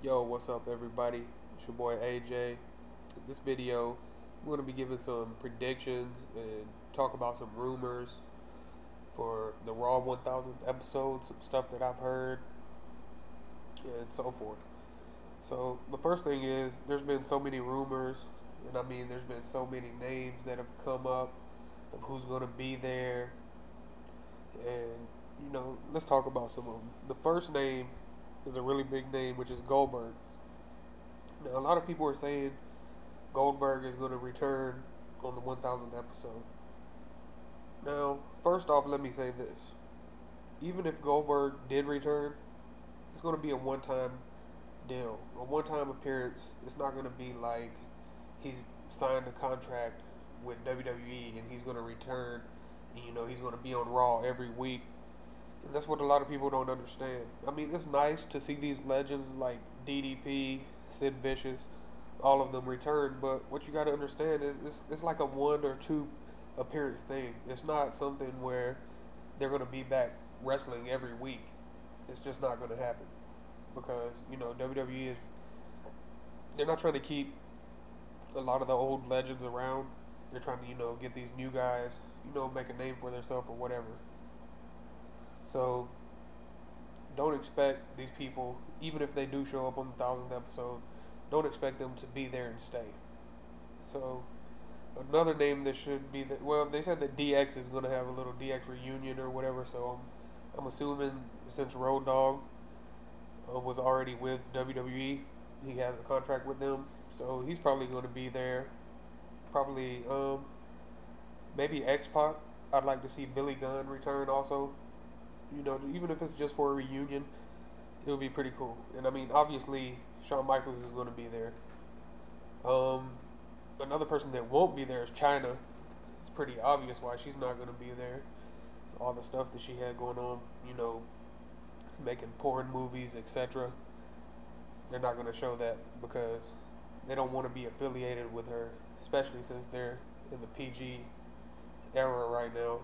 Yo, what's up, everybody? It's your boy AJ. In this video, I'm going to be giving some predictions and talk about some rumors for the Raw 1000th episode, some stuff that I've heard, and so forth. So, the first thing is, there's been so many rumors, and I mean, there's been so many names that have come up of who's going to be there, and, let's talk about some of them. The first name is a really big name, which is Goldberg. Now, a lot of people are saying Goldberg is going to return on the 1000th episode. Now, first off, let me say this. Even if Goldberg did return, it's going to be a one-time deal, a one-time appearance. It's not going to be like he's signed a contract with WWE and he's going to return and, he's going to be on Raw every week. And that's what a lot of people don't understand. I mean, it's nice to see these legends like DDP, Sid Vicious, all of them return, but what you got to understand is it's like a 1 or 2 appearance thing. It's not something where they're going to be back wrestling every week. It's just not going to happen because, WWE is, they're not trying to keep a lot of the old legends around. They're trying to, get these new guys, make a name for themselves or whatever. So, don't expect these people, even if they do show up on the 1000th episode, don't expect them to be there and stay. So, another name that should be that, well, they said that DX is going to have a little DX reunion or whatever, so I'm assuming since Road Dogg was already with WWE, he has a contract with them, so he's probably going to be there. Probably, maybe X-Pac. I'd like to see Billy Gunn return also. Even if it's just for a reunion, it would be pretty cool. And I mean, obviously, Shawn Michaels is going to be there. Another person that won't be there is Chyna. It's pretty obvious why she's not going to be there. All the stuff that she had going on, making porn movies, etc. They're not going to show that because they don't want to be affiliated with her, especially since they're in the PG era right now.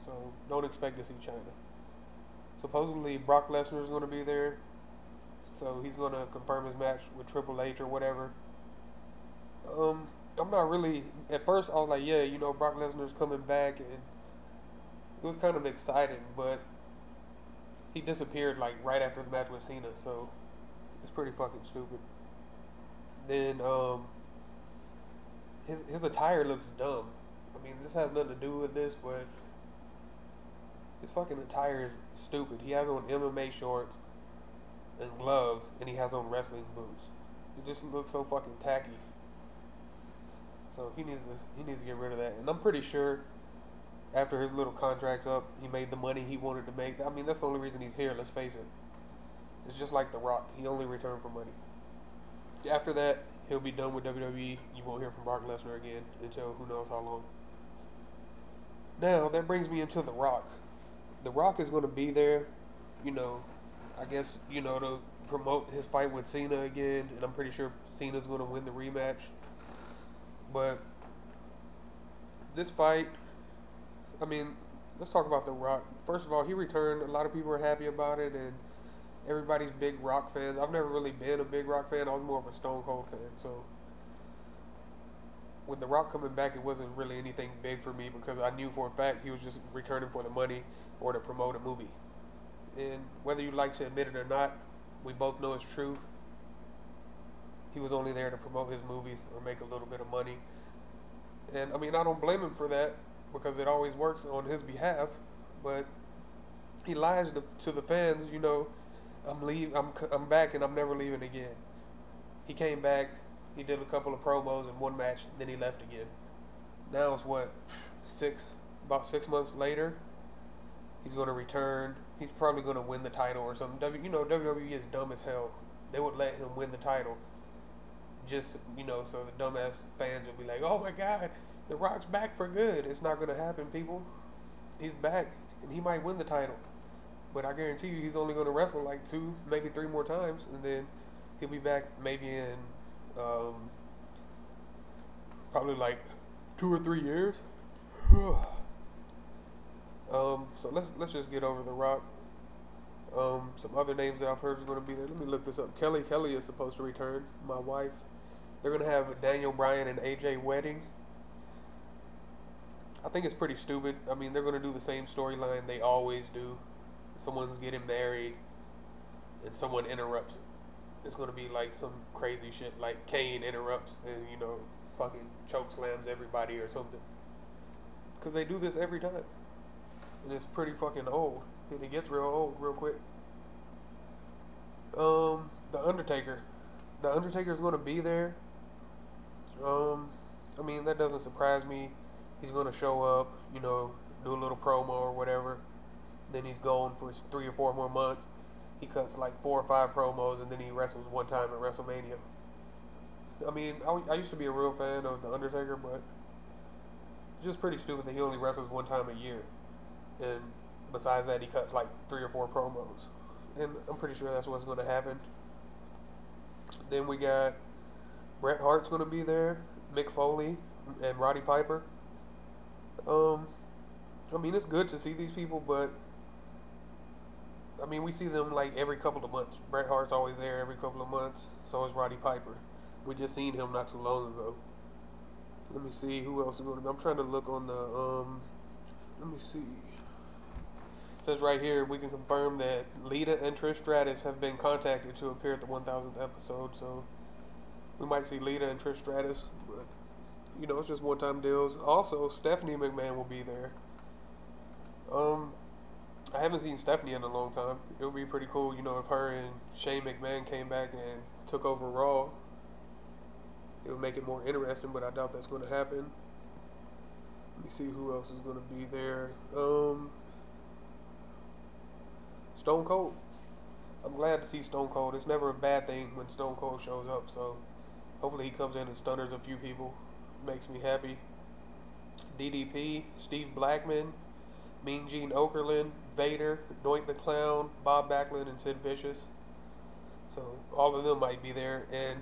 So don't expect to see Chyna. Supposedly Brock Lesnar is going to be there, so he's going to confirm his match with Triple H or whatever. I'm not really, at first I was like, yeah, Brock Lesnar's coming back, and it was kind of exciting, but he disappeared like right after the match with Cena, so it's pretty fucking stupid. Then his attire looks dumb. I mean, this has nothing to do with this, but his fucking attire is stupid. He has on MMA shorts and gloves, and he has on wrestling boots. It just looks so fucking tacky. So he needs to get rid of that. And I'm pretty sure after his little contract's up, he made the money he wanted to make. I mean, that's the only reason he's here, let's face it. It's just like The Rock. He only returned for money. After that, he'll be done with WWE. You won't hear from Brock Lesnar again until who knows how long. Now, that brings me into The Rock. The Rock is going to be there, I guess, to promote his fight with Cena again. And I'm pretty sure Cena's going to win the rematch. But this fight, I mean, let's talk about The Rock. First of all, he returned. A lot of people are happy about it, and everybody's big Rock fans. I've never really been a big Rock fan. I was more of a Stone Cold fan. So with The Rock coming back, it wasn't really anything big for me because I knew for a fact he was just returning for the money or to promote a movie. And whether you like to admit it or not, we both know it's true. He was only there to promote his movies or make a little bit of money. And I mean, I don't blame him for that because it always works on his behalf. But he lies to the fans, I'm back and I'm never leaving again. He came back, he did a couple of promos in one match, then he left again. Now it's about 6 months later. He's going to return. He's probably going to win the title or something. WWE is dumb as hell. They would let him win the title just, so the dumbass fans would be like, oh my God, The Rock's back for good. It's not going to happen, people. He's back, and he might win the title. But I guarantee you he's only going to wrestle like 2, maybe 3 more times, and then he'll be back maybe in probably like 2 or 3 years. So let's just get over The Rock. Some other names that I've heard is going to be there. Let me look this up. Kelly is supposed to return. My wife. They're going to have Daniel Bryan and AJ wedding. I think it's pretty stupid. I mean, they're going to do the same storyline they always do. Someone's getting married and someone interrupts it. It's going to be like some crazy shit like Kane interrupts and, you know, fucking choke slams everybody or something. Because they do this every time. And it's pretty fucking old. And it gets real old real quick. The Undertaker. The Undertaker's going to be there. I mean, that doesn't surprise me. He's going to show up, you know, do a little promo or whatever. Then he's gone for 3 or 4 more months. He cuts like 4 or 5 promos and then he wrestles one time at WrestleMania. I mean, I used to be a real fan of The Undertaker, but it's just pretty stupid that he only wrestles one time a year. And besides that, he cuts like 3 or 4 promos. And I'm pretty sure that's what's going to happen. Then we got Bret Hart's going to be there, Mick Foley, and Roddy Piper. I mean, it's good to see these people, but I mean, we see them like every couple of months. Bret Hart's always there every couple of months. So is Roddy Piper. We just seen him not too long ago. Let me see who else is going to be. I'm trying to look on the, let me see. It says right here, we can confirm that Lita and Trish Stratus have been contacted to appear at the 1000th episode. So we might see Lita and Trish Stratus, but you know, it's just one-time deals. Also, Stephanie McMahon will be there. I haven't seen Stephanie in a long time. It would be pretty cool, you know, if her and Shane McMahon came back and took over Raw. It would make it more interesting, but I doubt that's going to happen. Let me see who else is going to be there. Stone Cold. I'm glad to see Stone Cold. It's never a bad thing when Stone Cold shows up, so hopefully he comes in and stunners a few people. Makes me happy. DDP, Steve Blackman, Mean Gene Okerlund, Vader, Doink the Clown, Bob Backlund, and Sid Vicious. So all of them might be there, and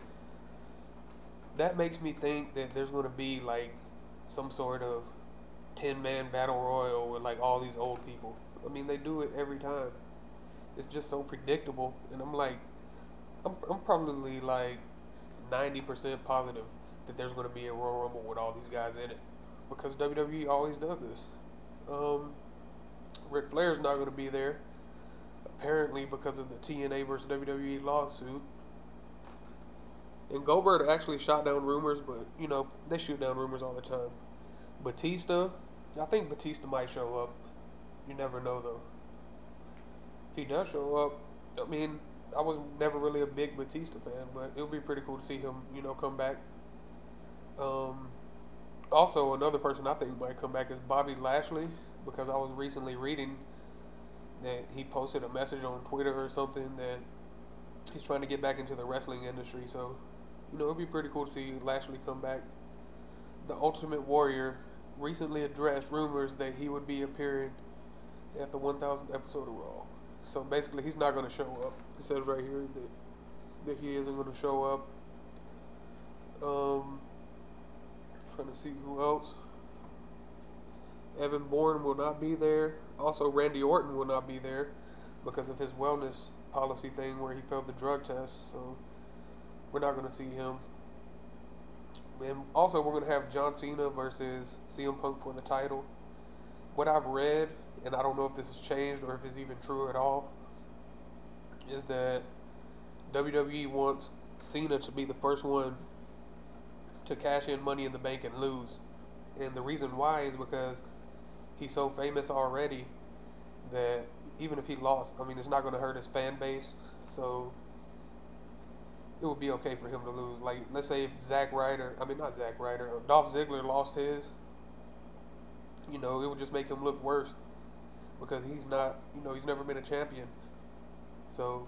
that makes me think that there's going to be like some sort of 10-man battle royal with like all these old people. I mean, they do it every time. It's just so predictable, and I'm like, I'm probably like 90% positive that there's going to be a Royal Rumble with all these guys in it, because WWE always does this. Ric Flair's not going to be there, apparently because of the TNA versus WWE lawsuit. And Goldberg actually shot down rumors, but you know, they shoot down rumors all the time. Batista, I think Batista might show up. You never know though. If he does show up, I mean, I was never really a big Batista fan, but it would be pretty cool to see him, you know, come back. Also, another person I think might come back is Bobby Lashley, because I was recently reading that he posted a message on Twitter or something that he's trying to get back into the wrestling industry. So, you know, it'd be pretty cool to see Lashley come back. The Ultimate Warrior recently addressed rumors that he would be appearing at the 1000th episode of Raw. So basically, he's not going to show up. It says right here that he isn't going to show up. Trying to see who else. Evan Bourne will not be there. Also, Randy Orton will not be there because of his wellness policy thing where he failed the drug test. So we're not going to see him. And also, we're going to have John Cena versus CM Punk for the title. What I've read, and I don't know if this has changed or if it's even true at all, is that WWE wants Cena to be the first one to cash in Money in the Bank and lose. And the reason why is because he's so famous already that even if he lost, I mean, it's not going to hurt his fan base. So it would be okay for him to lose. Like, let's say if Dolph Ziggler lost his, you know, it would just make him look worse because he's not, you know, he's never been a champion. So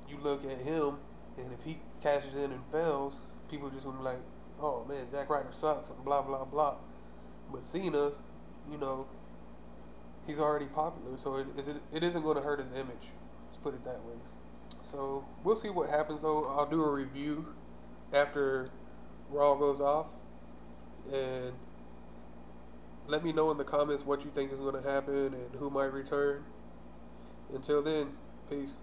you look at him, and if he cashes in and fails, people just gonna be like, oh man, Zack Ryder sucks, and blah blah blah. But Cena, you know, he's already popular, so it isn't going to hurt his image. Let's put it that way. So we'll see what happens though. I'll do a review after Raw goes off, and let me know in the comments what you think is going to happen and who might return. Until then, peace.